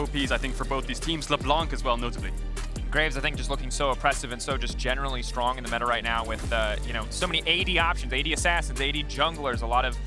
OPs, I think, for both these teams. LeBlanc as well, notably. Graves, I think, just looking so oppressive and so just generally strong in the meta right now with, you know, so many AD options, AD assassins, AD junglers, a lot of,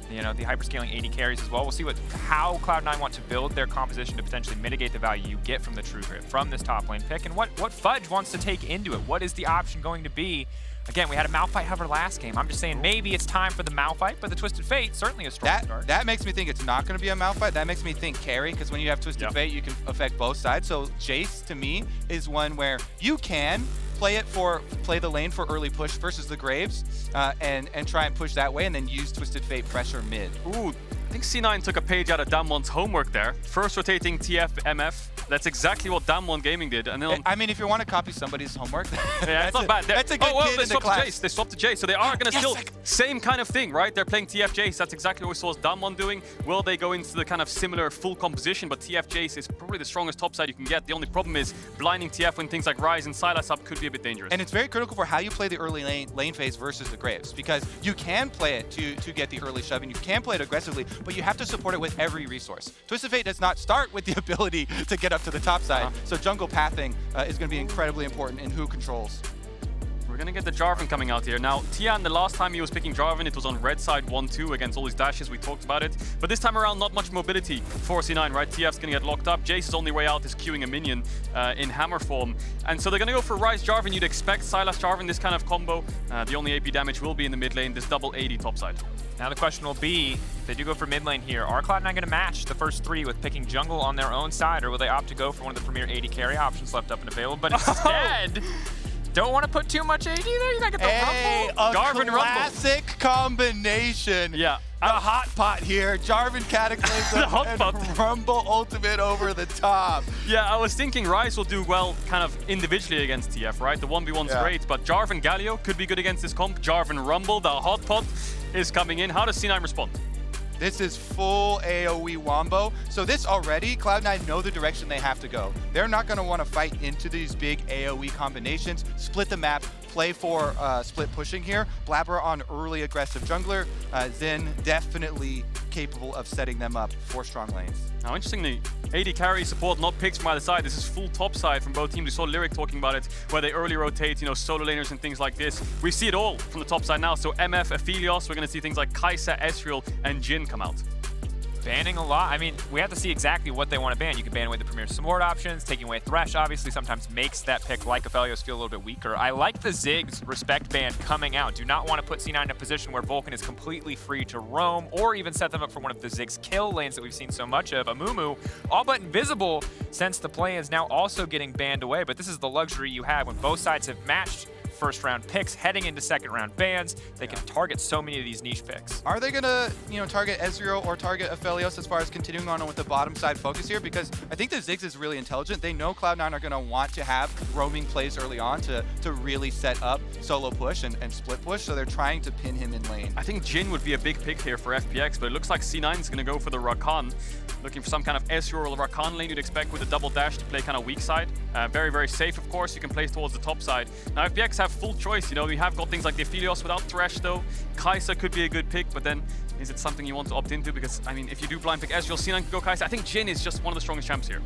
you know, the hyperscaling AD carries as well. We'll see how Cloud9 want to build their composition to potentially mitigate the value you get from the True Grit, from this top lane pick, and what Fudge wants to take into it. What is the option going to be? Again, we had a Malphite hover last game. I'm just saying maybe it's time for the Malphite, but the Twisted Fate, certainly a strong start. That makes me think it's not going to be a Malphite. That makes me think carry, because when you have Twisted Fate, you can affect both sides. So Jayce, to me, is one where you can play the lane for early push versus the Graves, and try and push that way, and then use Twisted Fate pressure mid. Ooh, I think C9 took a page out of Damwon's homework there. First rotating TF MF. That's exactly what Damwon Gaming did. And then I mean, if you want to copy somebody's homework, yeah, it's not bad. That's a good kid in the class. They swapped to Jayce, so they are going to still same kind of thing, right? They're playing TF Jayce. That's exactly what we saw Damwon doing. Will they go into the kind of similar full composition? But TF Jayce is probably the strongest topside you can get. The only problem is blinding TF when things like Ryze and Sylas up could be a bit dangerous. And it's very critical for how you play the early lane phase versus the Graves, because you can play it to get the early shove, and you can play it aggressively, but you have to support it with every resource. Twisted Fate does not start with the ability to get up to the top side. So jungle pathing is going to be incredibly important in who controls. We're going to get the Jarvan coming out here. Now, Tian, the last time he was picking Jarvan, it was on red side 1-2 against all his dashes. We talked about it. But this time around, not much mobility for C9, right? TF's going to get locked up. Jayce's only way out is queuing a minion in hammer form. And so they're going to go for Ryze Jarvan. You'd expect Sylas Jarvan, this kind of combo. The only AP damage will be in the mid lane, this double 80 topside. Now the question will be, if they do go for mid lane here, are Cloud9 going to match the first three with picking jungle on their own side, or will they opt to go for one of the premier AD carry options left up and available? But instead, don't want to put too much AD there. You got to get the Rumble. Jarvan classic combination. Yeah. The hot pot here. Jarvan Cataclysm and Rumble ultimate over the top. Yeah, I was thinking Ryze will do well kind of individually against TF, right? The 1v1's great, but Jarvan Galio could be good against this comp. Jarvan Rumble, the hot pot, is coming in. How does C9 respond? This is full AoE wombo. So this already, Cloud9 know the direction they have to go. They're not going to want to fight into these big AoE combinations, split the map, play for split pushing here. Blaber on early aggressive jungler. Xin definitely capable of setting them up for strong lanes. Now, interestingly, AD carry support not picked from either side. This is full top side from both teams. We saw Lwx talking about it, where they early rotate, you know, solo laners and things like this. We see it all from the top side now. So MF, Aphelios, we're going to see things like Kaisa, Ezreal, and Xin come out. Banning a lot. I mean, we have to see exactly what they want to ban. You can ban away the premier support options. Taking away Thresh obviously sometimes makes that pick like Aphelios feel a little bit weaker. I like the Ziggs respect ban coming out. Do not want to put C9 in a position where Vulcan is completely free to roam, or even set them up for one of the Ziggs kill lanes that we've seen so much of. Amumu, all but invisible since the play is now also getting banned away. But this is the luxury you have when both sides have matched first round picks heading into second round bans. They can target so many of these niche picks. Are they gonna, target Ezreal or target Aphelios as far as continuing on with the bottom side focus here? Because I think the Ziggs is really intelligent. They know Cloud9 are gonna want to have roaming plays early on to really set up solo push and split push, so they're trying to pin him in lane. I think Xin would be a big pick here for FPX, but it looks like C9 is gonna go for the Rakan. Looking for some kind of Ezreal or Rakan lane you'd expect with a double dash to play kind of weak side. Very, very safe, of course. You can play towards the top side. Now, FPX have full choice. We have got things like the Aphelios without Thresh, though. Kaisa could be a good pick, but then is it something you want to opt into? Because, I mean, if you do blind pick Ezreal, C9 can go Kaisa. I think Xin is just one of the strongest champs here.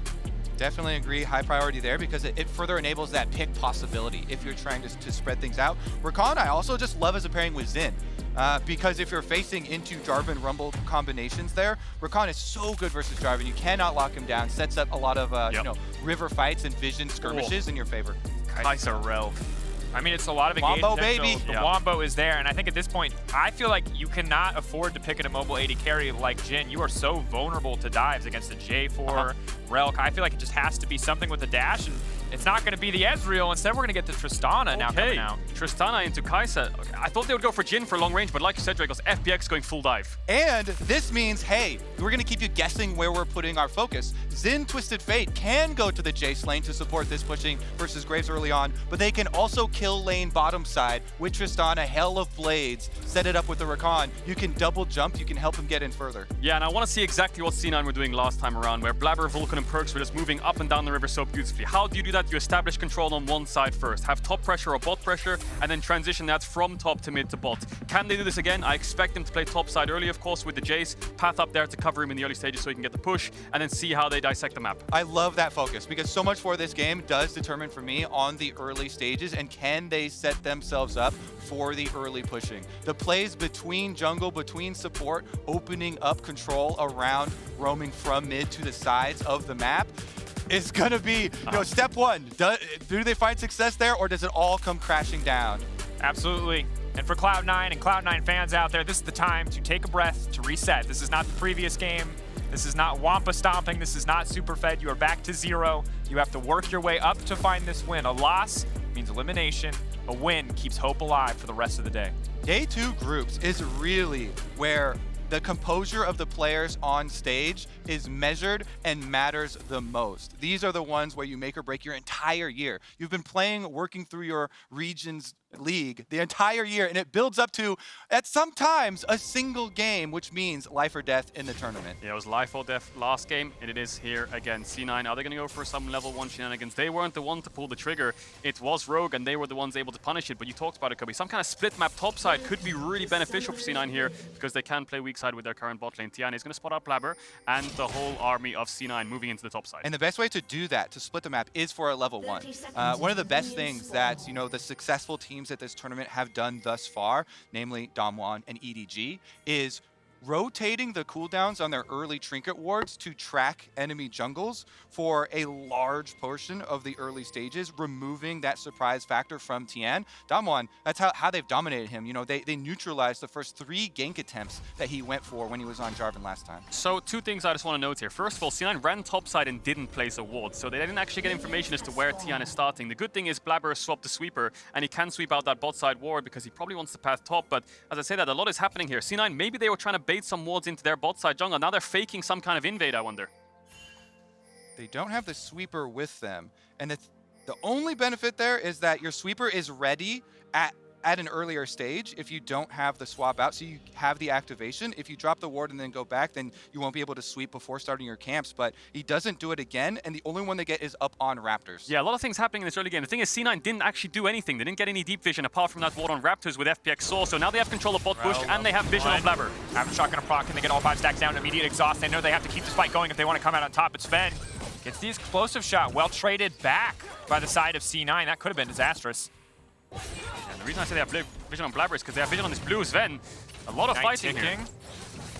Definitely agree, high priority there, because it further enables that pick possibility if you're trying to spread things out. Rakan, I also just love as a pairing with Xin. Because if you're facing into Jarvan Rumble combinations there, Rakan is so good versus Jarvan. You cannot lock him down. Sets up a lot of river fights and vision skirmishes in your favor. Kaisa Rell. I mean, it's a lot of engagement. Wombo, baby. The Wombo is there, and I think at this point, I feel like you cannot afford to pick an immobile AD carry like Xin. You are so vulnerable to dives against a J4, Rell. I feel like it just has to be something with a dash, and it's not going to be the Ezreal. Instead, we're going to get the Tristana now coming out. Tristana into Kaisa. Okay. I thought they would go for Xin for long range, but like you said, Drakos, FPX going full dive. And this means, hey, we're going to keep you guessing where we're putting our focus. Xin Twisted Fate can go to the Jayce lane to support this pushing versus Graves early on, but they can also kill lane bottom side with Tristana, Hell of Blades, set it up with the Rakan. You can double jump, you can help him get in further. Yeah, and I want to see exactly what C9 were doing last time around, where Blaber, Vulcan, and Perkz were just moving up and down the river so beautifully. How do you do that that, you establish control on one side first. Have top pressure or bot pressure, and then transition that from top to mid to bot. Can they do this again? I expect them to play top side early, of course, with the Jayce. Path up there to cover him in the early stages so he can get the push, and then see how they dissect the map. I love that focus, because so much for this game does determine for me on the early stages, and can they set themselves up for the early pushing. The plays between jungle, between support, opening up control around, roaming from mid to the sides of the map is gonna be, step one. Do they find success there, or does it all come crashing down? Absolutely. And for Cloud9 and Cloud9 fans out there, this is the time to take a breath, to reset. This is not the previous game. This is not Wampa stomping. This is not super fed. You are back to 0. You have to work your way up to find this win. A loss means elimination. A win keeps hope alive for the rest of the day. Day 2 groups is really where the composure of the players on stage is measured and matters the most. These are the ones where you make or break your entire year. You've been playing, working through your region's league the entire year, and it builds up to, at sometimes, a single game, which means life or death in the tournament. Yeah, it was life or death last game, and it is here again. C9, are they going to go for some level 1 shenanigans? They weren't the one to pull the trigger. It was Rogue, and they were the ones able to punish it, but you talked about it, Kobe. Some kind of split map topside could be really beneficial for C9 here, because they can play weak side with their current bot lane. Tian is going to spot out Blaber, and the whole army of C9 moving into the top side. And the best way to do that, to split the map, is for a level 1. One of the best things that, the successful teams at this tournament have done thus far, namely Damwon and EDG, is rotating the cooldowns on their early trinket wards to track enemy jungles for a large portion of the early stages, removing that surprise factor from Tian. Damwon, that's how they've dominated him. They neutralized the first 3 gank attempts that he went for when he was on Jarvan last time. So 2 things I just want to note here. First of all, C9 ran topside and didn't place a ward, so they didn't actually get information as to where Tian is starting. The good thing is Blaber swapped the sweeper, and he can sweep out that bot side ward because he probably wants to path top, but as I say that, a lot is happening here. C9, maybe they were trying to bait some wards into their bot side jungle. Now they're faking some kind of invade, I wonder. They don't have the sweeper with them, and the only benefit there is that your sweeper is ready at an earlier stage if you don't have the swap out, so you have the activation. If you drop the ward and then go back, then you won't be able to sweep before starting your camps, but he doesn't do it again, and the only one they get is up on Raptors. Yeah, a lot of things happening in this early game. The thing is, C9 didn't actually do anything. They didn't get any deep vision apart from that ward on Raptors with FPX Soul, so now they have control of bot push, and they have vision on Blaber. After shotgun a proc, and they get all 5 stacks down, immediate exhaust. They know they have to keep this fight going if they want to come out on top. It's Zven. Gets the explosive shot, well traded back by the side of C9. That could have been disastrous. And the reason I say they have vision on Blaber is because they have vision on this blue Zven. A lot of fighting here.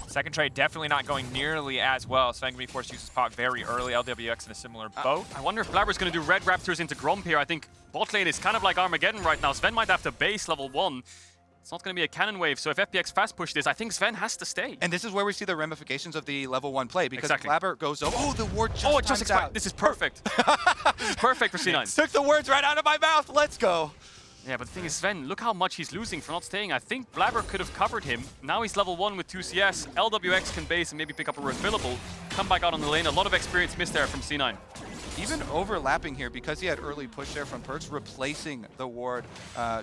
Second trade definitely not going nearly as well. Zven going to be forced to use his POC very early. Lwx in a similar boat. I wonder if Blaber's going to do red Raptors into Gromp here. I think bot lane is kind of like Armageddon right now. Zven might have to base level 1. It's not going to be a cannon wave, so if FPX fast push this, I think Zven has to stay. And this is where we see the ramifications of the level 1 play, because exactly. Blaber goes over. Oh, the ward just it just expired. out. This is perfect. This is perfect for C9. Took the words right out of my mouth. Let's go. Yeah, but the thing is, Zven, look how much he's losing for not staying. I think Blaber could have covered him. Now he's level 1 with 2 CS. Lwx can base and maybe pick up a refillable. Come back out on the lane. A lot of experience missed there from C9. Even overlapping here, because he had early push there from Perkz, replacing the ward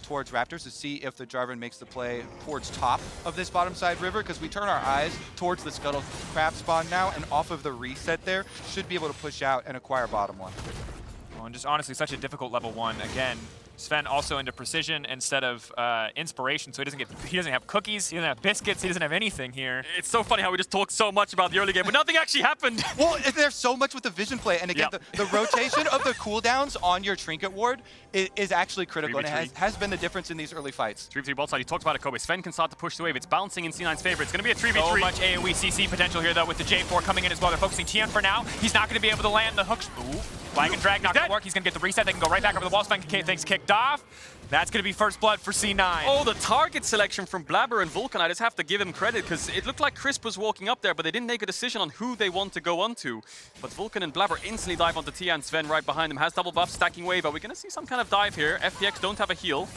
towards Raptors to see if the Jarvan makes the play towards top of this bottom side river, because we turn our eyes towards the Scuttle Crab spawn now, and off of the reset there, should be able to push out and acquire bottom one. Well, and just honestly, such a difficult level 1. Again, Zven also into precision instead of inspiration, so he doesn't have cookies, he doesn't have biscuits, he doesn't have anything here. It's so funny how we just talked so much about the early game, but nothing actually happened. Well, there's so much with the vision play, and again, the rotation of the cooldowns on your trinket ward is actually critical, and it has been the difference in these early fights. 3v3 bot side, you talked about it, Kobe. Zven can start to push the wave. It's bouncing in C9's favor. It's going to be a 3v3. So much AoE CC potential here, though, with the J4 coming in as well. They're focusing Tian for now. He's not going to be able to land the hook. Ooh, flag and drag not going to work. He's going to get the reset. They can go right back over the wall. Zven can get things kicked off. That's going to be first blood for C9. Oh, the target selection from Blaber and Vulcan, I just have to give him credit, because it looked like Crisp was walking up there, but they didn't make a decision on who they want to go onto. But Vulcan and Blaber instantly dive onto Tian. Zven right behind him has double buff, stacking wave. Are we going to see some kind of dive here? FPX don't have a heal.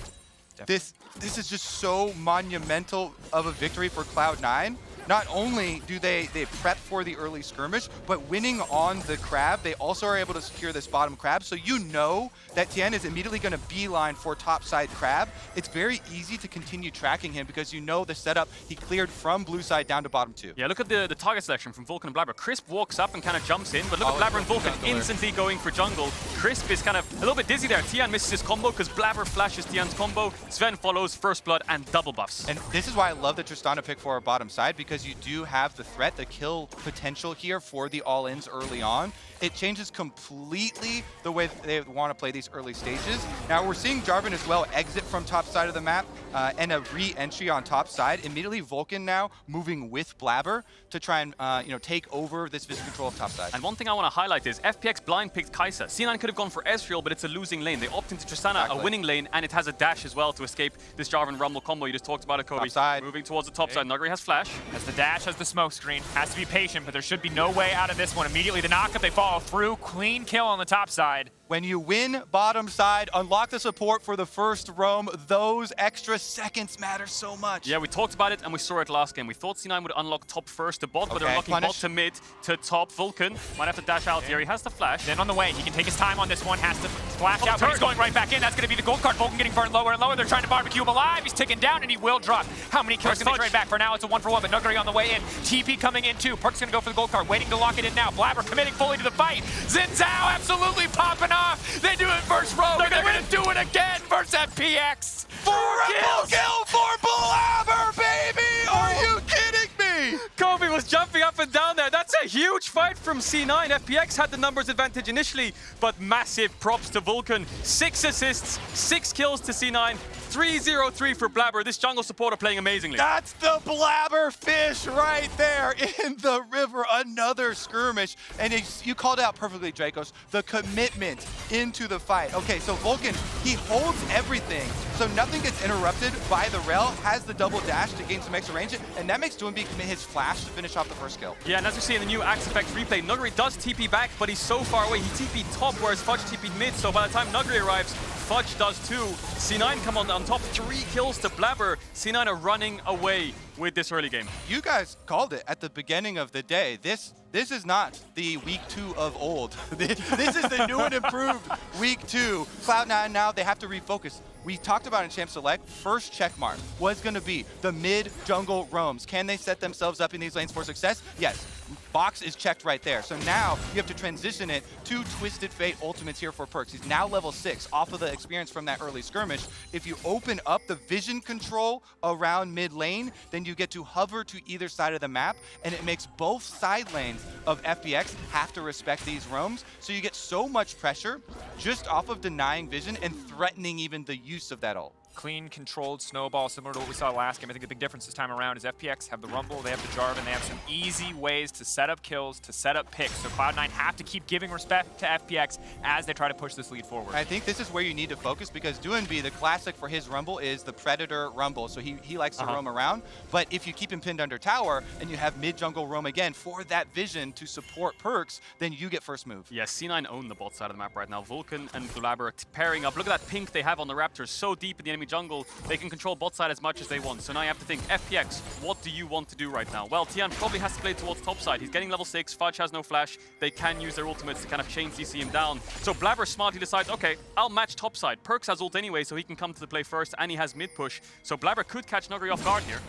This is just so monumental of a victory for Cloud9, not only do they prep for the early skirmish, but winning on the crab, they also are able to secure this bottom crab. So you know that Tian is immediately going to beeline for top side crab. It's very easy to continue tracking him because you know the setup he cleared from blue side down to bottom 2. Yeah, look at the target selection from Vulcan and Blaber. Crisp walks up and kind of jumps in, but look at Blaber and Vulcan instantly going for jungle. Crisp is kind of a little bit dizzy there. Tian misses his combo because Blaber flashes Tian's combo. Zven follows first blood and double buffs. And this is why I love the Tristana pick for our bottom side, because you do have the threat, the kill potential here for the all-ins early on. It changes completely the way they want to play these early stages. Now we're seeing Jarvan as well exit from top side of the map and a re-entry on top side. Immediately Vulcan now moving with Blaber to try and take over this vision control of top side. And one thing I want to highlight is FPX blind picked Kaisa. C9 could have gone for Ezreal, but it's a losing lane. They opt into Tristana, a winning lane, and it has a dash as well to escape this Jarvan Rumble combo. You just talked about it, Kobe. Top side. Moving towards the top side. Nuguri has flash. Has the dash, has the smoke screen. Has to be patient, but there should be no way out of this one. Immediately the knockup, they follow through. Clean kill on the top side. When you win bottom side, unlock the support for the first roam. Those extra seconds matter so much. Yeah, we talked about it and we saw it last game. We thought C9 would unlock top first to bot, but they're unlocking bot to mid to top. Vulcan might have to dash out here. He has the flash. Then on the way, he can take his time on this one. Has to flash out, but he's going right back in. That's going to be the gold card. Vulcan getting burned lower and lower. They're trying to barbecue him alive. He's ticking down and he will drop. How many kills can they trade back? For now, it's a 1-for-1, but Nuguri on the way in. TP coming in too. Perkz going to go for the gold card, waiting to lock it in now. Blaber committing fully to the fight. Xin Zhao absolutely popping off. They do it first row, and they're going to do it again versus FPX. Triple kill for Blaber, baby! Are you kidding me? Kobe was jumping up and down there. That's a huge fight from C9. FPX had the numbers advantage initially, but massive props to Vulcan. 6 assists, 6 kills to C9, 3-0-3 for Blaber. This jungle supporter playing amazingly. That's the Blaber fish right there in the river. Another skirmish. And you called it out perfectly, Drakos. The commitment into the fight. Okay, so Vulcan, he holds everything, so nothing gets interrupted by the Rell, has the double dash to gain some extra range, and that makes Doinb commit his flash to finish off the first kill. Yeah, and as we see in the new Axe Effect replay, Nuguri does TP back, but he's so far away. He TP'd top, whereas Fudge TP'd mid, so by the time Nuguri arrives, Fudge does too. C9 come on top, 3 kills to Blaber. C9 are running away with this early game. You guys called it at the beginning of the day. This is not the week 2 of old. This is the new and improved week 2. Cloud9 now, they have to refocus. We talked about in Champ Select, first check mark was going to be the mid jungle roams. Can they set themselves up in these lanes for success? Yes. Box is checked right there. So now you have to transition it to Twisted Fate ultimates here for Perkz. He's now level 6 off of the experience from that early skirmish. If you open up the vision control around mid lane, then you get to hover to either side of the map, and it makes both side lanes of FPX have to respect these roams. So you get so much pressure just off of denying vision and threatening even the use of that ult. Clean, controlled snowball, similar to what we saw last game. I think the big difference this time around is FPX have the Rumble, they have the Jarvan, they have some easy ways to set up kills, to set up picks. So Cloud9 have to keep giving respect to FPX as they try to push this lead forward. I think this is where you need to focus, because Doinb, the classic for his Rumble is the Predator Rumble. So he likes to roam around. But if you keep him pinned under tower and you have mid-jungle roam again for that vision to support Perkz, then you get first move. Yeah, C9 own the bot side of the map right now. Vulcan and Blaber pairing up. Look at that pink they have on the Raptors, so deep in the enemy jungle. They can control bot side as much as they want. So now you have to think, FPX, what do you want to do right now? Well, Tian probably has to play towards top side. He's getting level 6, Fudge has no flash. They can use their ultimates to kind of chain CC him down. So Blaber smartly decides, okay, I'll match top side. Perkz has ult anyway, so he can come to the play first, and he has mid push. So Blaber could catch Nuguri off guard here.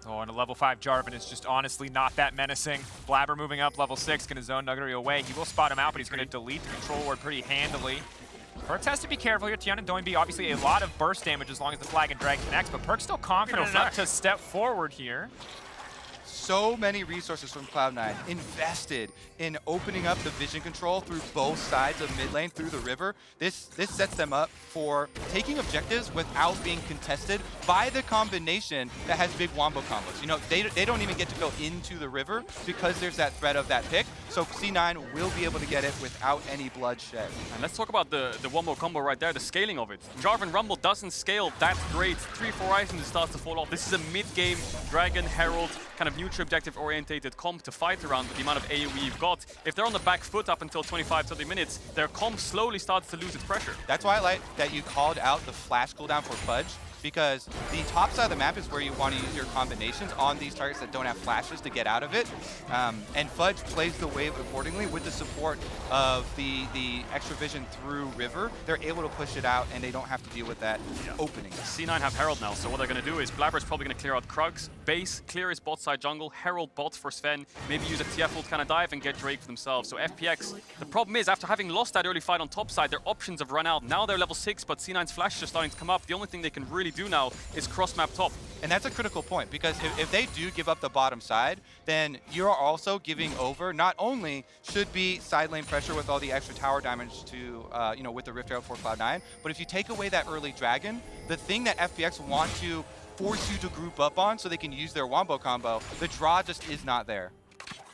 Oh, and a level 5 Jarvan is just honestly not that menacing. Blaber moving up, level 6, going to zone Nuguri away. He will spot him out, but he's going to delete the control ward pretty handily. Perkz has to be careful here. Tian and Doinb, obviously a lot of burst damage as long as the flag and drag connects, but Perkz still confident enough to step forward here. So many resources from Cloud9 invested in opening up the vision control through both sides of mid lane through the river. This sets them up for taking objectives without being contested by the combination that has big wombo combos. You know, they don't even get to go into the river because there's that threat of that pick. So C9 will be able to get it without any bloodshed. And let's talk about the wombo combo right there, the scaling of it. Jarvan Rumble doesn't scale that great. 3-4 items, it starts to fall off. This is a mid-game Dragon, Herald, kind of neutral objective orientated comp to fight around with the amount of AoE you've got. If they're on the back foot up until 25-30 minutes, their comp slowly starts to lose its pressure. That's why I like that you called out the flash cooldown for Fudge, because the top side of the map is where you want to use your combinations on these targets that don't have flashes to get out of it. And Fudge plays the wave accordingly with the support of the extra vision through River. They're able to push it out and they don't have to deal with that opening. C9 have Herald now, so what they're going to do is Blaber's probably going to clear out Krugs, base, clear his bot side jungle, Herald bot for Zven, maybe use a TF ult kind of dive and get Drake for themselves. So FPX, the problem is after having lost that early fight on top side, their options have run out. Now they're level 6, but C9's flashes are starting to come up. The only thing they can really do now is cross map top. And that's a critical point, because if they do give up the bottom side, then you're also giving over. Not only should be side lane pressure with all the extra tower damage to, with the Rift Herald for Cloud9, but if you take away that early dragon, the thing that FPX want to force you to group up on so they can use their wombo combo, the draw just is not there.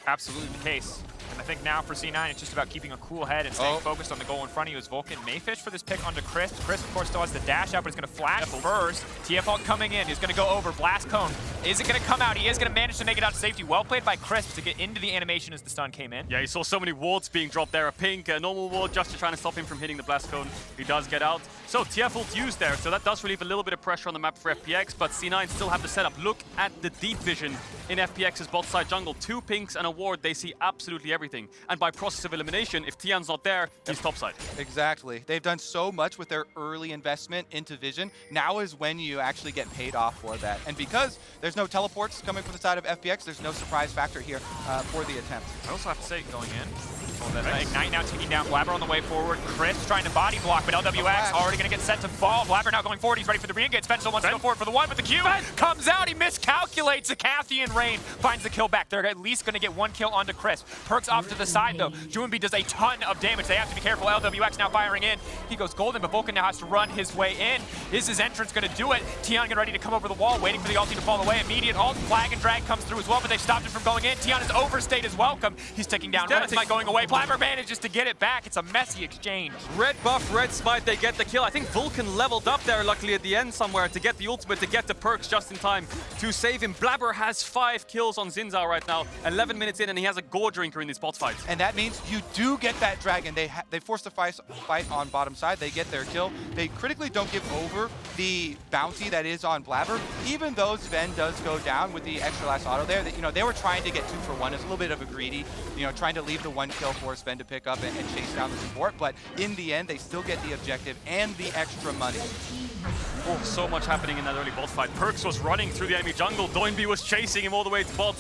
Absolutely the case. And I think now for C9, it's just about keeping a cool head and staying focused on the goal in front of you as Vulcan may fish for this pick onto Chris. Chris, of course, still has the dash out, but he's going to flash first. TF ult coming in. He's going to go over. Blast Cone. Is it going to come out? He is going to manage to make it out to safety. Well played by Chris to get into the animation as the stun came in. Yeah, he saw so many wards being dropped there. A pink, a normal ward just to try and stop him from hitting the Blast Cone. He does get out. So TF ult used there, so that does relieve a little bit of pressure on the map for FPX, but C9 still have the setup. Look at the deep vision in FPX's bot side jungle. 2 pinks and a ward. They see absolutely everything. And by process of elimination, if Tian's not there, he's topside. Exactly. They've done so much with their early investment into vision. Now is when you actually get paid off for that. And because there's no teleports coming from the side of FPX, there's no surprise factor here for the attempt. I also have to say, going in, Ignite now taking down Blaber on the way forward. Chris trying to body block, but Lwx already going to get set to fall. Blaber now going forward. He's ready for the re-engage. Sven still wants to go forward for the one, but the Q comes out. He miscalculates. The Cathian Rain finds the kill back. They're at least going to get 1 kill onto Chris. Perkz off to the side, though. Doinb does a ton of damage. They have to be careful. Lwx now firing in. He goes golden, but Vulcan now has to run his way in. Is his entrance going to do it? Tian getting ready to come over the wall, waiting for the ulti to fall away. Immediate ult, flag and drag comes through as well, but they've stopped him from going in. Tian has overstayed his welcome. He's taking down Red Smite going away. Blaber manages to get it back. It's a messy exchange. Red buff, Red Smite, they get the kill. I think Vulcan leveled up there luckily at the end somewhere to get the ultimate, to get the Perkz just in time to save him. Blaber has 5 kills on Xin Zhao right now, 11 minutes in, and he has a Gore Drinker in these bot fights. And that means you do get that dragon. They force the fight on bottom side. They get their kill. They critically don't give over the bounty that is on Blaber, even though Zven does go down with the extra last auto there. They were trying to get 2 for 1. It's a little bit of a greedy, trying to leave the 1 kill for Zven to pick up and chase down the support, but in the end, they still get the objective and the extra money. Oh, so much happening in that early bot fight. Perkz was running through the enemy jungle. Doinb was chasing him all the way to bot,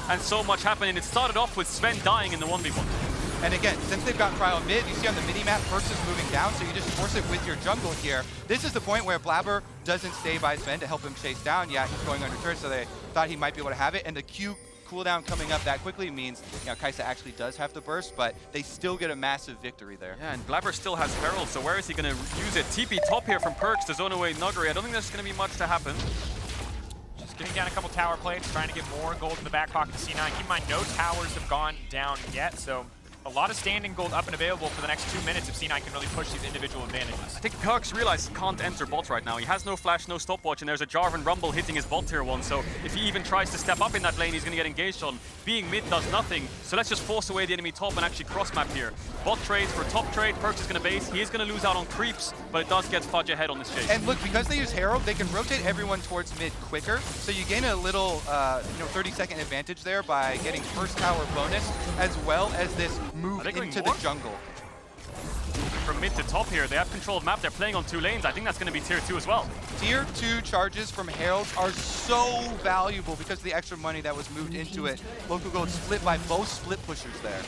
and so much happening. It started off with Zven dying in the 1v1. And again, since they've got Cryo mid, you see on the mini-map, Perkz is moving down, so you just force it with your jungle here. This is the point where Blaber doesn't stay by Zven to help him chase down. Yeah, he's going under turret, so they thought he might be able to have it, and the Q cooldown coming up that quickly means Kaisa actually does have the burst, but they still get a massive victory there. Yeah, and Blaber still has Herald, so where is he going to use it? TP top here from Perkz to zone away Nuguri. I don't think there's going to be much to happen. Just getting down a couple tower plates, trying to get more gold in the back pocket of C9. Keep in mind, no towers have gone down yet, so a lot of standing gold up and available for the next 2 minutes if C9 can really push these individual advantages. I think Perkz realized he can't enter bot right now. He has no flash, no stopwatch, and there's a Jarvan Rumble hitting his bot tier 1, so if he even tries to step up in that lane, he's going to get engaged on. Being mid does nothing, so let's just force away the enemy top and actually cross-map here. Bot trades for top trade, Perkz is going to base. He is going to lose out on creeps, but it does get Fudge ahead on this chase. And look, because they use Herald, they can rotate everyone towards mid quicker, so you gain a little 30-second advantage there by getting first tower bonus, as well as this move into the jungle. From mid to top here, they have control of map. They're playing on 2 lanes. I think that's going to be tier 2 as well. Tier 2 charges from Herald are so valuable because of the extra money that was moved into it. Local gold split by both split pushers there.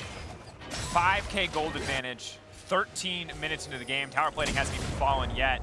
5k gold advantage, 13 minutes into the game. Tower plating hasn't even fallen yet.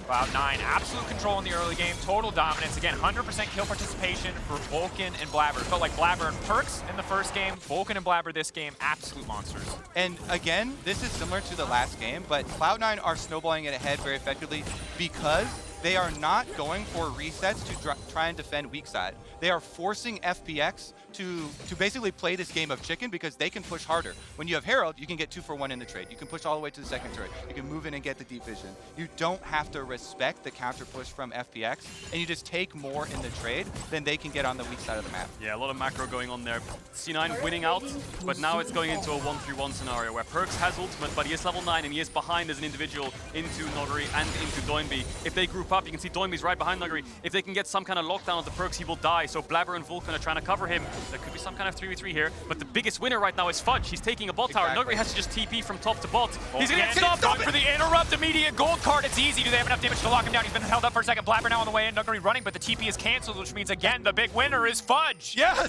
Cloud9, absolute control in the early game, total dominance. Again, 100% kill participation for Vulcan and Blaber. It felt like Blaber and Perkz in the first game, Vulcan and Blaber this game, absolute monsters. And again, this is similar to the last game, but Cloud9 are snowballing it ahead very effectively because they are not going for resets to try and defend weak side. They are forcing FPX to basically play this game of chicken because they can push harder. When you have Herald, you can get 2 for 1 in the trade. You can push all the way to the second turret. You can move in and get the deep vision. You don't have to respect the counter push from FPX, and you just take more in the trade than they can get on the weak side of the map. Yeah, a lot of macro going on there. C9 winning out, but now it's going into a 1-3-1 scenario where Perkz has ultimate, but he is level 9 and he is behind as an individual into Nuguri and into Doinb. If they group up, you can see Doinb's right behind Nuguri. If they can get some kind of lockdown of the Perkz, he will die. So Blaber and Vulcan are trying to cover him. There could be some kind of 3v3 here, but the biggest winner right now is Fudge. He's taking a bot tower. Nuguri has to just TP from top to bot. He's gonna get stopped for the interrupt, immediate gold card. It's easy. Do they have enough damage to lock him down? He's been held up for a second. Blaber now on the way in. Nuguri running, but the TP is canceled, which means again the big winner is Fudge. Yeah,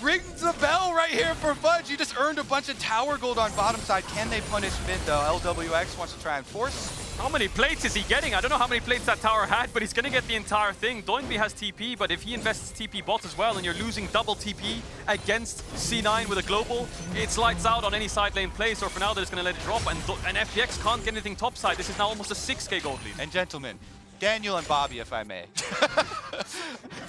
rings the bell right here for Fudge. You just earned a bunch of tower gold on bottom side. Can they punish mid though? Lwx wants to try and force. How many plates is he getting? I don't know how many plates that tower had, but he's gonna get the entire thing. Doinb has TP, but if he invests TP bot as well, and you're losing double TP against C9 with a global, it's lights out on any side lane play. So for now, they're just gonna let it drop, and FPX can't get anything topside. This is now almost a 6k gold lead. And gentlemen, Daniel and Bobby, if I may.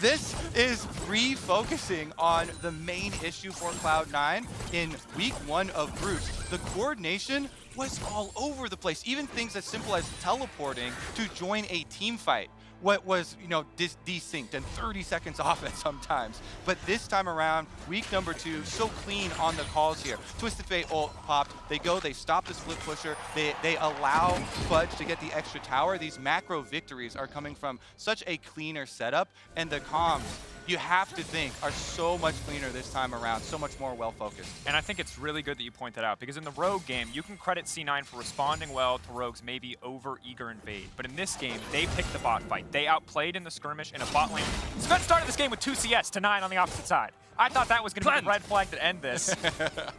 This is refocusing on the main issue for Cloud9 in week 1 of groups. The coordination was all over the place. Even things as simple as teleporting to join a team fight. What was, desynced and 30 seconds off at sometimes. But this time around, week number 2, so clean on the calls here. Twisted Fate ult popped. They go, they stop the split pusher. They allow Fudge to get the extra tower. These macro victories are coming from such a cleaner setup, and the comms, you have to think, are so much cleaner this time around, so much more well-focused. And I think it's really good that you point that out, because in the Rogue game, you can credit C9 for responding well to Rogue's maybe over-eager invade. But in this game, they picked the bot fight. They outplayed in the skirmish in a bot lane. Zven started this game with 2 CS to 9 on the opposite side. I thought that was going to be the red flag to end this.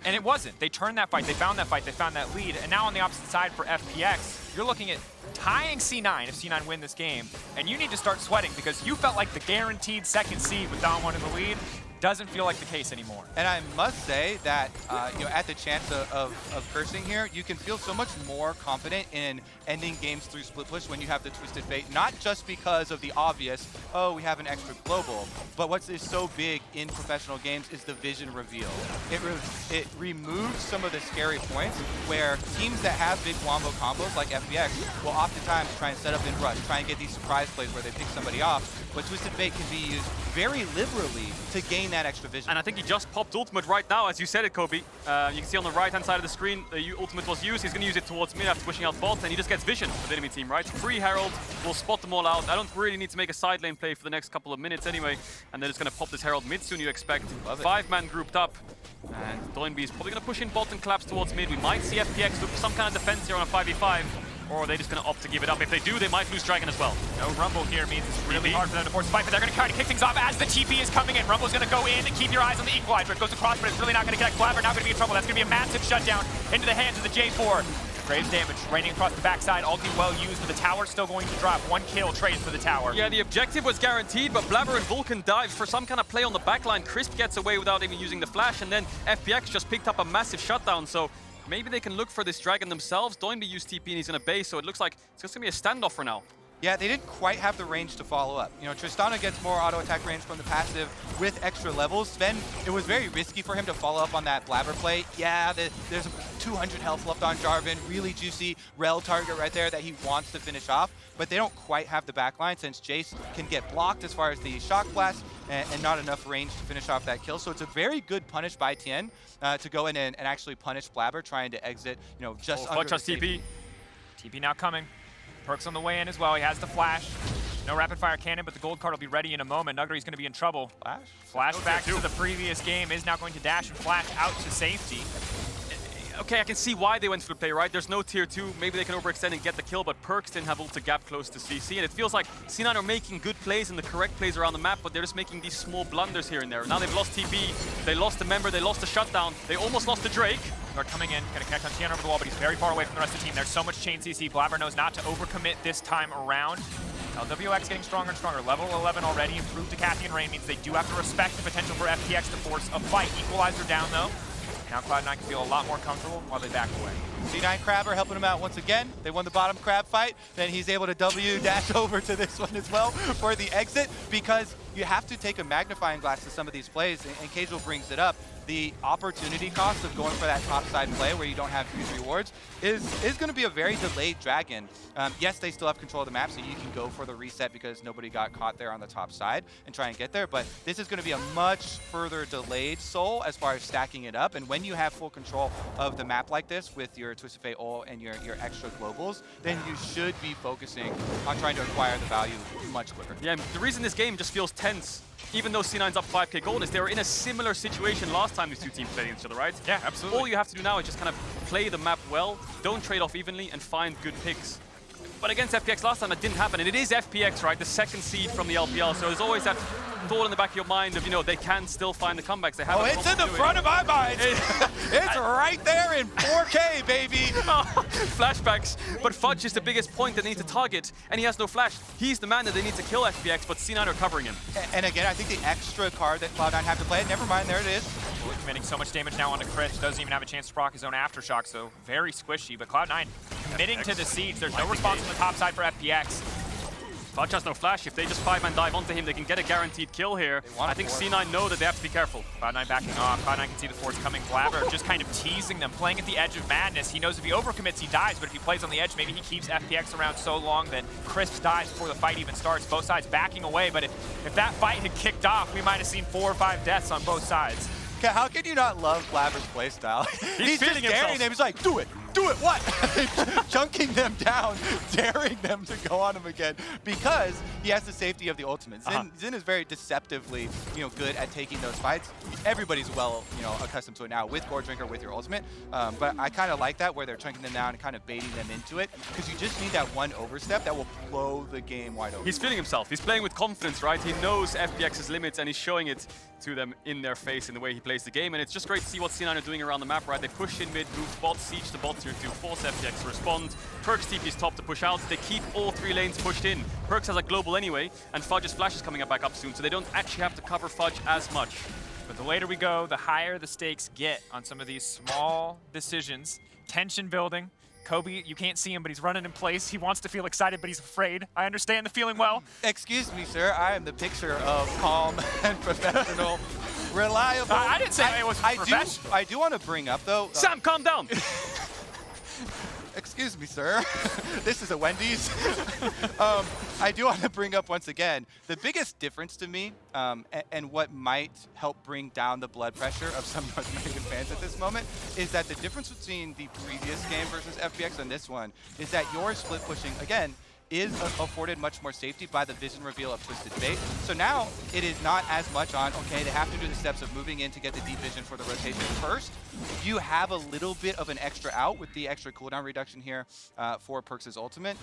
And it wasn't. They turned that fight, they found that lead, and now on the opposite side for FPX, you're looking at tying C9 if C9 win this game, and you need to start sweating because you felt like the guaranteed second seed with Dom 1 in the lead. Doesn't feel like the case anymore. And I must say that, at the chance of cursing here, you can feel so much more confident in ending games through split push when you have the Twisted Fate, not just because of the obvious, oh, we have an extra global, but what is so big in professional games is the vision reveal. It removes some of the scary points where teams that have big wombo combos like FPX will oftentimes try and set up in rush, try and get these surprise plays where they pick somebody off, but Twisted Fate can be used very liberally to gain that extra vision. And I think he just popped ultimate right now, as you said it, Kobe. You can see on the right-hand side of the screen, the ultimate was used. He's going to use it towards mid after pushing out bot, and he just gets vision for the enemy team, right? Free Herald will spot them all out. I don't really need to make a side lane play for the next couple of minutes anyway, and they're just going to pop this Herald mid soon, you expect. 5-man grouped up, and Doinb is probably going to push in bot and collapse towards mid. We might see FPX look for some kind of defense here on a 5v5. Or are they just going to opt to give it up? If they do, they might lose Dragon as well. No Rumble here means it's really hard for them to force a fight, but they're going to try to kick things off as the TP is coming in. Rumble's going to go in and keep your eyes on the Equalizer. It goes across, but it's really not going to connect. Blaber now going to be in trouble. That's going to be a massive shutdown into the hands of the J4. Graves damage raining across the backside. Ulti well used, but the tower's still going to drop. 1 kill trade for the tower. Yeah, the objective was guaranteed, but Blaber and Vulcan dives for some kind of play on the backline. Crisp gets away without even using the flash, and then FPX just picked up a massive shutdown. So maybe they can look for this Dragon themselves. Doinb used TP and he's in a base, so it looks like it's just going to be a standoff for now. Yeah, they didn't quite have the range to follow up. Tristana gets more auto attack range from the passive with extra levels. Zven, it was very risky for him to follow up on that Blaber play. Yeah, there's 200 health left on Jarvan, really juicy Rell target right there that he wants to finish off, but they don't quite have the backline since Jayce can get blocked as far as the shock blast and not enough range to finish off that kill. So it's a very good punish by Tian to go in and actually punish Blaber trying to exit, just under Fudge has TP. TP now coming. Perkz on the way in as well. He has the flash. No rapid fire cannon, but the gold card will be ready in a moment. Nuguri's going to be in trouble. Flash back to the previous game. Is now going to dash and flash out to safety. Okay, I can see why they went for the play, right? There's no tier 2. Maybe they can overextend and get the kill, but Perkz didn't have ult to gap close to CC, and it feels like C9 are making good plays and the correct plays around the map, but they're just making these small blunders here and there. Now they've lost TP, they lost the member, they lost the shutdown, they almost lost the Drake. They're coming in, going to connect on Tian over the wall, but he's very far away from the rest of the team. There's so much chain CC. Blaber knows not to overcommit this time around. Lwx getting stronger and stronger. Level 11 already, improved Decathlon Rain means they do have to respect the potential for FPX to force a fight. Equalizer down though. Now Cloud9 can feel a lot more comfortable while they back away. C9 Crabber helping him out once again. They won the bottom crab fight. Then he's able to W dash over to this one as well for the exit because you have to take a magnifying glass to some of these plays, and Caedrel brings it up. The opportunity cost of going for that top side play where you don't have huge rewards is going to be a very delayed dragon. Yes, they still have control of the map, so you can go for the reset because nobody got caught there on the top side and try and get there, but this is going to be a much further delayed soul as far as stacking it up. And when you have full control of the map like this with your Twisted Fate ult and your extra globals, then you should be focusing on trying to acquire the value much quicker. Yeah, the reason this game just feels tense, even though C9's up 5k gold, is they were in a similar situation last time these two teams played each other, right? Yeah, absolutely. All you have to do now is just kind of play the map well, don't trade off evenly, and find good picks. But against FPX last time, that didn't happen, and it is FPX, right? The second seed from the LPL, so there's always that thought in the back of your mind of, you know, they can still find the comebacks. They have it's in the front of my mind. It's right there in 4K, baby. Flashbacks. But Fudge is the biggest point that they need to target, and he has no flash. He's the man that they need to kill FPX, but C9 are covering him. And again, I think the extra card that Cloud9 have to play, never mind, there it is. We're committing so much damage now onto Chris. Doesn't even have a chance to proc his own Aftershock, so very squishy. But Cloud9 committing to the siege. There's no response on the top side for FPX. Fudge has no flash. If they just 5-man dive onto him, they can get a guaranteed kill here. I think C9 know that they have to be careful. Cloud9 backing off. Cloud9 can see the force coming. Blaber just kind of teasing them, playing at the edge of madness. He knows if he overcommits, he dies, but if he plays on the edge, maybe he keeps FPX around so long that Chris dies before the fight even starts. Both sides backing away, but if that fight had kicked off, we might have seen 4 or 5 deaths on both sides. How can you not love Blaber's playstyle? He's just feeling himself. daring them. He's like, do it, what? Chunking them down, daring them to go on him again because he has the safety of the ultimate. Xin is very deceptively, good at taking those fights. Everybody's well, accustomed to it now with Gore Drinker, with your ultimate. But I kind of like that where they're chunking them down and kind of baiting them into it because you just need that one overstep that will blow the game wide open. He's feeling himself. He's playing with confidence, right? He knows FPX's limits and he's showing it to them in their face in the way he plays the game. And it's just great to see what C9 are doing around the map, right? They push in mid, move bot, siege the bot tier 2, force FPX to respond. Perkz TP's top to push out. They keep all 3 lanes pushed in. Perkz has a global anyway, and Fudge's flash is coming back up soon, so they don't actually have to cover Fudge as much. But the later we go, the higher the stakes get on some of these small decisions. Tension building. Kobe, you can't see him, but he's running in place. He wants to feel excited, but he's afraid. I understand the feeling well. Excuse me, sir. I am the picture of calm and professional, reliable. I didn't say it was professional. I do want to bring up, though. Sam, calm down. Excuse me, sir. This is a Wendy's. I do want to bring up once again, the biggest difference to me and what might help bring down the blood pressure of some North American fans at this moment is that the difference between the previous game versus FPX and this one is that your split pushing, again, is afforded much more safety by the vision reveal of Twisted Fate. So now it is not as much on, okay, they have to do the steps of moving in to get the deep vision for the rotation first. You have a little bit of an extra out with the extra cooldown reduction here for Perkz' ultimate.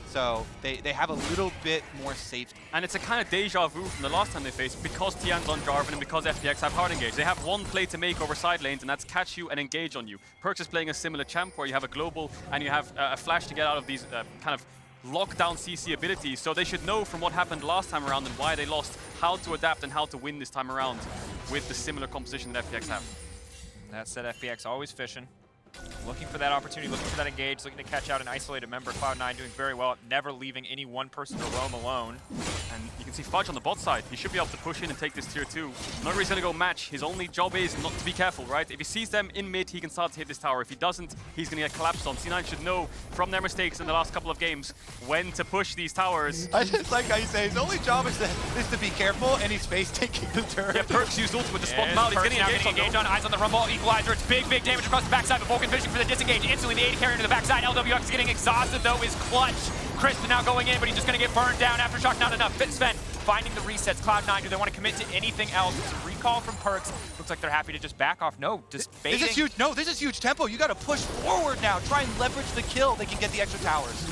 So they have a little bit more safety. And it's a kind of deja vu from the last time they faced because Tian's on Jarvan and because FPX have hard engage. They have one play to make over side lanes, and that's catch you and engage on you. Perkz is playing a similar champ where you have a global and you have a flash to get out of these kind of lockdown CC abilities, so they should know from what happened last time around and why they lost, how to adapt and how to win this time around with the similar composition that FPX have. That said, FPX always fishing. Looking for that opportunity, looking for that engage, looking to catch out an isolated member. Cloud9 doing very well, never leaving any one person to roam alone. And you can see Fudge on the bot side. He should be able to push in and take this tier 2. Not really going to go match. His only job is not to be careful, right? If he sees them in mid, he can start to hit this tower. If he doesn't, he's going to get collapsed on. C9 should know from their mistakes in the last couple of games when to push these towers. I just like how you say his only job is to be careful, and he's face taking the turret. Yeah, Perkz used ultimate to spot him out. He's getting engaged on. Eyes on the Rumble, Equalizer. It's big damage across the backside, but Vulcan fishing for the disengage. Instantly, the AD carry into the backside. Lwx getting exhausted, though, is clutch. Chris now going in, but he's just going to get burned down. Aftershock, not enough. Zven finding the resets. Cloud9, do they want to commit to anything else? It's a recall from Perkz. Looks like they're happy to just back off. No, just baiting. This is huge. No, this is huge tempo. You got to push forward now. Try and leverage the kill. They can get the extra towers.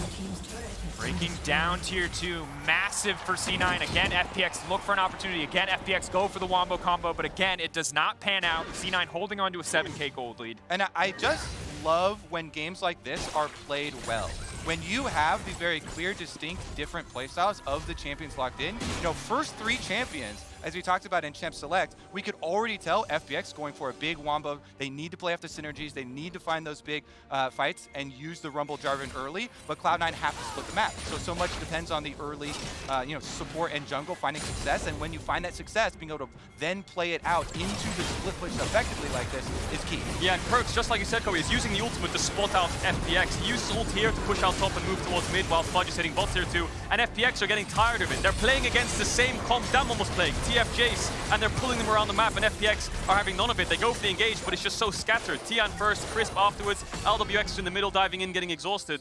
Breaking down tier 2. Massive for C9. Again, FPX look for an opportunity. Again, FPX go for the wombo combo, but again, it does not pan out. C9 holding on to a 7k gold lead. And I just love when games like this are played well. when you have the very clear, distinct, different playstyles of the champions locked in, you know, first 3 champions, as we talked about in Champ Select, we could already tell FPX going for a big wombo. They need to play off the synergies. They need to find those big fights and use the Rumble Jarvan early, but Cloud9 have to split the map. So much depends on the early you know, support and jungle finding success, and when you find that success, being able to then play it out into the split push effectively like this is key. Yeah, and Perkz, just like you said, Kobe, is using the ultimate to spot out FPX. He uses ult here to push out top and move towards mid, while Fudge is hitting bots here too, and FPX are getting tired of it. They're playing against the same comp Damwon was playing, TF Jayce, and they're pulling them around the map, and FPX are having none of it. They go for the engage, but it's just so scattered. Tian first, Crisp afterwards, Lwx in the middle, diving in, getting exhausted.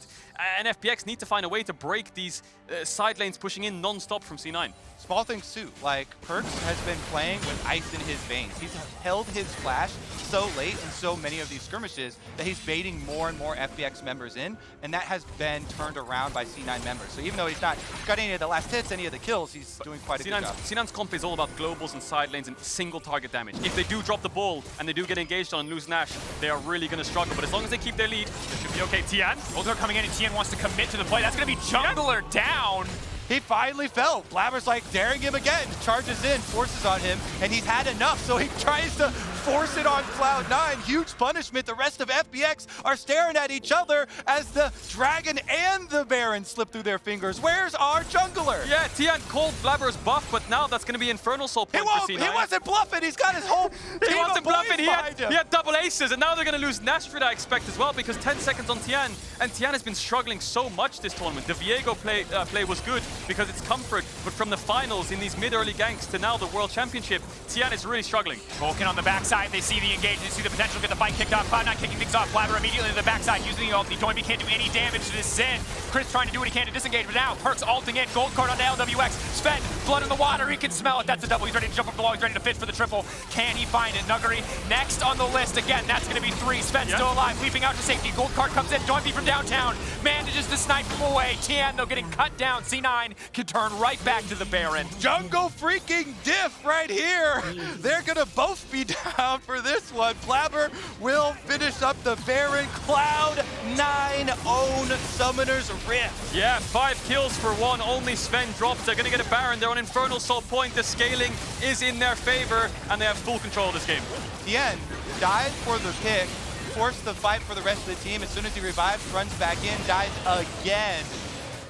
And FPX need to find a way to break these side lanes pushing in non-stop from C9. Small things too, like Perkz has been playing with ice in his veins. He's held his flash so late in so many of these skirmishes that he's baiting more and more FPX members in, and that has been turned around by C9 members. So even though he's not got any of the last hits, any of the kills, he's doing quite a good job. C9's comp is all about globals and side lanes and single target damage. If they do drop the ball and they do get engaged on and lose Nash, they are really going to struggle. But as long as they keep their lead, they should be okay. Tian. Ultimate coming in, and Tian wants to commit to the play. That's going to be jungler down. He finally fell. Blaber's like daring him again, charges in, forces on him, and he's had enough, so he tries to force it on Cloud9. Huge punishment. The rest of FPX are staring at each other as the Dragon and the Baron slip through their fingers. Where's our jungler? Yeah, Tian called Blaber's buff, but now that's going to be Infernal Soul point for C9. He wasn't bluffing. He's got his whole team He wasn't bluffing. He behind him. had double aces, and now they're going to lose Nashor, I expect, as well, because 10 seconds on Tian, and Tian has been struggling so much this tournament. The Viego play was good because it's comfort, but from the finals in these mid-early ganks to now the World Championship, Tian is really struggling. Vulcan on the backside, they see the engage, they see the potential to get the fight kicked off. Cloud9 kicking things off, Blaber immediately to the backside, using the ulti. Doinb can't do any damage to this Xin. Chris trying to do what he can to disengage, but now Perkz ulting in, gold card onto Lwx. Zven, blood in the water, he can smell it, that's a double. He's ready to jump up below, he's ready to fish for the triple. Can he find it? Nuguri next on the list, again, that's gonna be 3. Zven still alive, leaping out to safety. Gold card comes in, Doinb from downtown, manages to snipe him away. Tian, though, getting cut down. C9 can turn right back to the Baron. Jungle freaking diff right here. They're gonna both be down for this one. Blaber will finish up the Baron. Cloud9 own Summoner's Rift. Yeah, 5 kills for 1. Only Zven drops. They're going to get a Baron. They're on Infernal Soul point. The scaling is in their favor, and they have full control of this game. Tian died for the pick, forced the fight for the rest of the team. As soon as he revives, runs back in, dies again.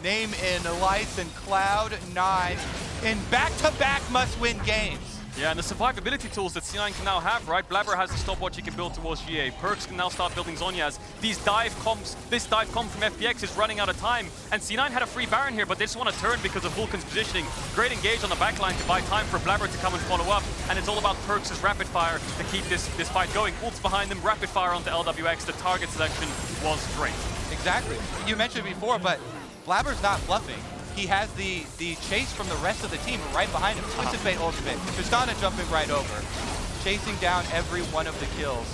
Name in Lights and Cloud9 in back-to-back must-win games. Yeah, and the survivability tools that C9 can now have, right? Blaber has the stopwatch he can build towards GA. Perkz can now start building Zhonya's. This dive comp from FPX is running out of time. And C9 had a free Baron here, but they just want to turn because of Vulcan's positioning. Great engage on the backline to buy time for Blaber to come and follow up. And it's all about Perkz' rapid fire to keep this fight going. Ults behind them, rapid fire onto Lwx. The target selection was great. Exactly. You mentioned before, but Blaber's not bluffing. He has the chase from the rest of the team right behind him. Twisted Fate ultimate. Tristana jumping right over, chasing down every one of the kills.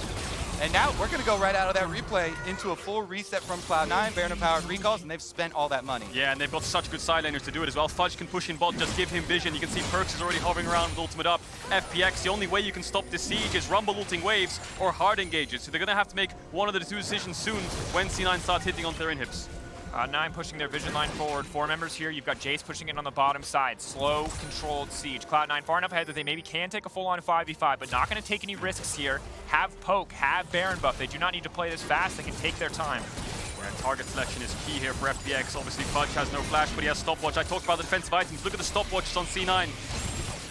And now we're going to go right out of that replay into a full reset from Cloud9, Baron-powered recalls, and they've spent all that money. Yeah, and they've got such good side laners to do it as well. Fudge can push in bot, just give him vision. You can see Perkz is already hovering around with ultimate up. FPX, the only way you can stop this siege is Rumble ulting waves or hard engages. So they're going to have to make one of the 2 decisions soon when C9 starts hitting onto their inhibs. 9 pushing their vision line forward. 4 members here. You've got Jayce pushing in on the bottom side. Slow, controlled siege. Cloud9 far enough ahead that they maybe can take a full-on 5v5, but not going to take any risks here. Have poke, have Baron buff. They do not need to play this fast. They can take their time. Yeah, target selection is key here for FPX. Obviously, Fudge has no flash, but he has stopwatch. I talked about the defensive items. Look at the stopwatches on C9.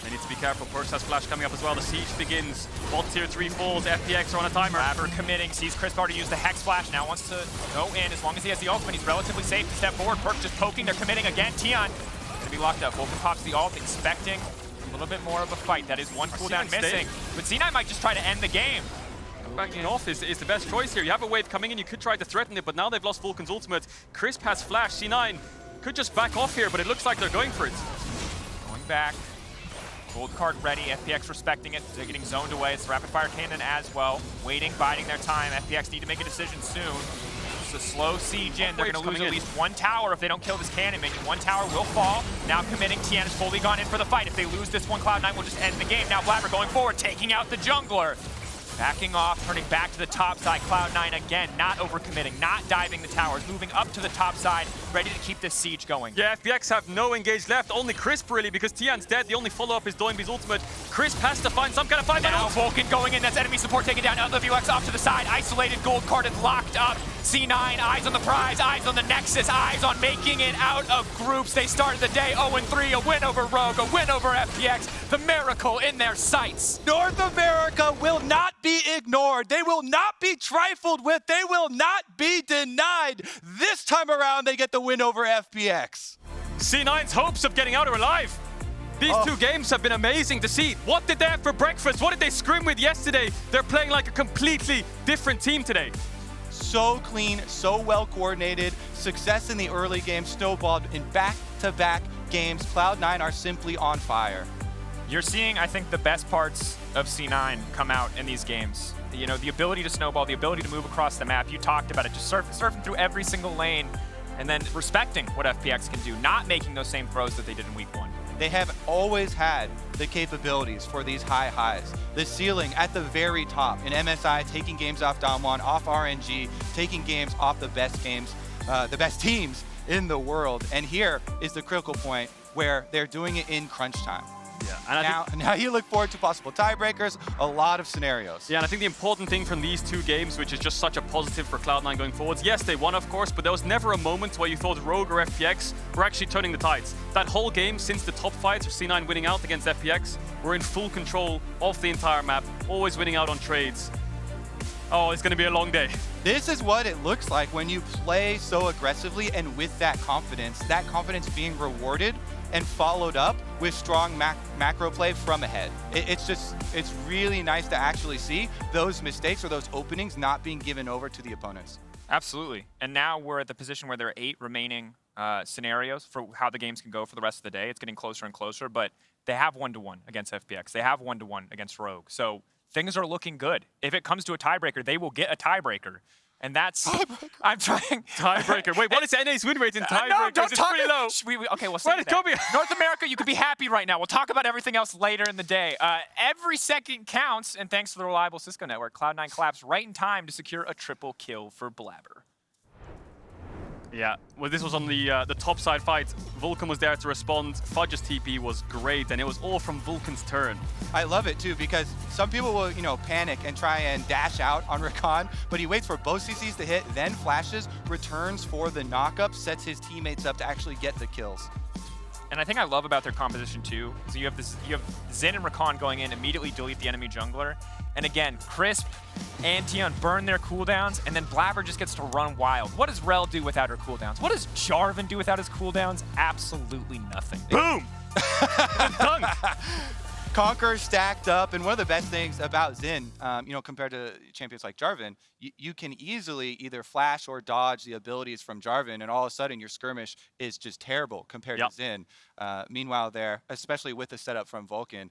They need to be careful. Perkz has flash coming up as well. The siege begins. Bot tier 3 falls. FPX are on a timer. Blaber committing. Sees Chris already use the Hex Flash. Now wants to go in. As long as he has the ultimate, he's relatively safe to step forward. Perkz just poking. They're committing again. Tian going to be locked up. Vulcan pops the ult, expecting a little bit more of a fight. That is 1 cooldown missing. But C9 might just try to end the game. Backing off is the best choice here. You have a wave coming in. You could try to threaten it, but now they've lost Vulcan's ultimate. Crisp has flash. C9 could just back off here, but it looks like they're going for it. Going back. Gold card ready, FPX respecting it. They're getting zoned away. It's the rapid fire cannon as well. Waiting, biding their time. FPX need to make a decision soon. It's a slow siege in. They're going to lose at least 1 tower if they don't kill this cannon minion. 1 tower will fall. Now committing. Tian has fully gone in for the fight. If they lose this one, Cloud9 will just end the game. Now Blaber going forward, taking out the jungler. Backing off, turning back to the top side. Cloud9 again, not overcommitting, not diving the towers, moving up to the top side, ready to keep this siege going. Yeah, FPX have no engage left, only Crisp really, because Tian's dead. The only follow-up is Doinb's ultimate. Crisp has to find some kind of fight. Now Vulcan going in, that's enemy support taken down. Lwx off to the side, isolated, gold carded, locked up. C9, eyes on the prize, eyes on the Nexus, eyes on making it out of groups. They started the day 0-3, a win over Rogue, a win over FPX, the miracle in their sights. North America will not be ignored. They will not be trifled with. They will not be denied. This time around, they get the win over FPX. C9's hopes of getting out are alive. These two games have been amazing to see. What did they have for breakfast? What did they scrim with yesterday? They're playing like a completely different team today. So clean, so well coordinated. Success in the early game, snowballed in back-to-back games. Cloud9 are simply on fire. You're seeing, I think, the best parts of C9 come out in these games. You know, the ability to snowball, the ability to move across the map. You talked about it, just surfing through every single lane and then respecting what FPX can do, not making those same throws that they did in week 1. They have always had the capabilities for these high highs. The ceiling at the very top in MSI, taking games off Damwon, off RNG, taking games off the best teams in the world. And here is the critical point where they're doing it in crunch time. Yeah, and now you look forward to possible tiebreakers, a lot of scenarios. Yeah, and I think the important thing from these two games, which is just such a positive for Cloud9 going forwards, yes, they won, of course, but there was never a moment where you thought Rogue or FPX were actually turning the tides. That whole game, since the top fights, or C9 winning out against FPX, were in full control of the entire map, always winning out on trades. Oh, it's going to be a long day. This is what it looks like when you play so aggressively and with that confidence being rewarded and followed up with strong macro play from ahead. It's really nice to actually see those mistakes or those openings not being given over to the opponents. Absolutely. And now we're at the position where there are 8 remaining scenarios for how the games can go for the rest of the day. It's getting closer and closer, but they have 1-1 against FPX. They have 1-1 against Rogue. So things are looking good. If it comes to a tiebreaker, they will get a tiebreaker. And that's, I'm trying. Tiebreaker. Wait, what is NA's win rate in tiebreakers? No, don't it's talk pretty low. Okay, we'll say that. North America, you could be happy right now. We'll talk about everything else later in the day. Every second counts, and thanks to the reliable Cisco network, Cloud9 collapsed right in time to secure a triple kill for Blaber. Yeah, well, this was on the top side fight. Vulcan was there to respond. Fudge's TP was great, and it was all from Vulcan's turn. I love it too, because some people will, panic and try and dash out on Rakan, but he waits for both CCs to hit, then flashes, returns for the knockup, sets his teammates up to actually get the kills. And I think I love about their composition too. So you have Xin and Rakan going in, immediately delete the enemy jungler. And again, Crisp and Tian burn their cooldowns, and then Blaber just gets to run wild. What does Rell do without her cooldowns? What does Jarvan do without his cooldowns? Absolutely nothing. Boom! Done! Conquer stacked up, and one of the best things about Xin, compared to champions like Jarvan, you can easily either flash or dodge the abilities from Jarvan, and all of a sudden your skirmish is just terrible compared to Xin. Meanwhile there, especially with the setup from Vulcan,